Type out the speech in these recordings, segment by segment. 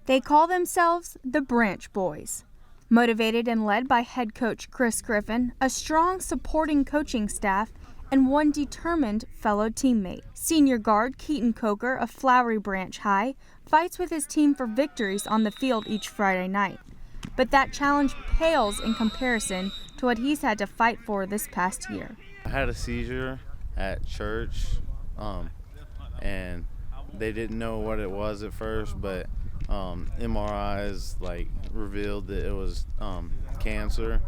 They call themselves the Branch Boys. Motivated and led by head coach Chris Griffin, a strong supporting coaching staff, and one determined fellow teammate. Senior guard Keaton Coker of Flowery Branch High fights with his team for victories on the field each Friday night. But that challenge pales in comparison to what he's had to fight for this past year. I had a seizure at church, and they didn't know what it was at first, but MRIs revealed that it was cancer,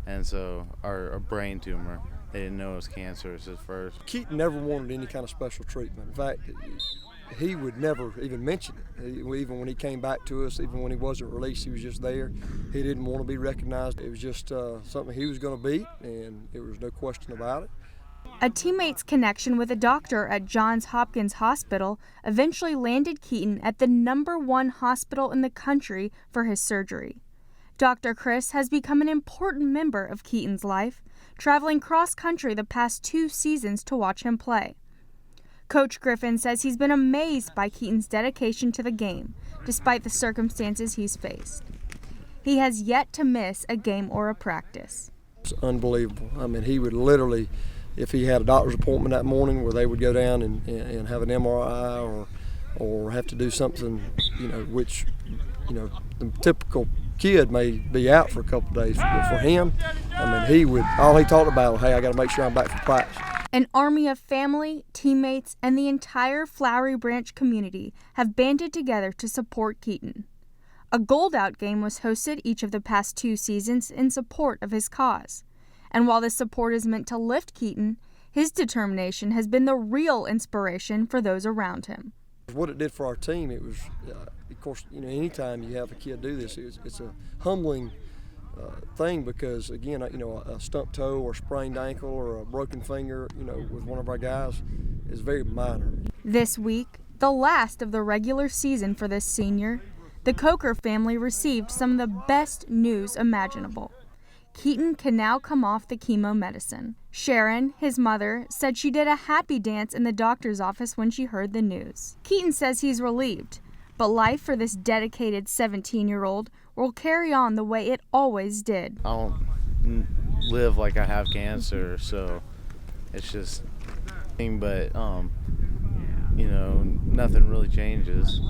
and so our brain tumor. They didn't know it was cancerous at first. Keaton never wanted any kind of special treatment. In fact, he would never even mention it. Even when he came back to us, even when he wasn't released, he was just there. He didn't want to be recognized. It was just something he was going to beat, and there was no question about it. A teammate's connection with a doctor at Johns Hopkins Hospital eventually landed Keaton at the #1 hospital in the country for his surgery. Dr. Chris has become an important member of Keaton's life, traveling cross-country the past 2 seasons to watch him play. Coach Griffin says he's been amazed by Keaton's dedication to the game, despite the circumstances he's faced. He has yet to miss a game or a practice. It's unbelievable. I mean, he would literally, if he had a doctor's appointment that morning where they would go down and have an MRI or have to do something, which, the typical kid may be out for a couple of days. But for him, I mean, all he talked about was, hey, I got to make sure I'm back for practice. An army of family, teammates, and the entire Flowery Branch community have banded together to support Keaton. A Gold Out game was hosted each of the past 2 seasons in support of his cause. And while this support is meant to lift Keaton, his determination has been the real inspiration for those around him. What it did for our team, it was, of course, anytime you have a kid do this, it's a humbling thing because, again, a stumped toe or sprained ankle or a broken finger, with one of our guys is very minor. This week, the last of the regular season for this senior, the Coker family received some of the best news imaginable. Keaton can now come off the chemo medicine. Sharon, his mother, said she did a happy dance in the doctor's office when she heard the news. Keaton says he's relieved, but life for this dedicated 17-year-old will carry on the way it always did. I don't live like I have cancer, so it's just, but nothing really changes.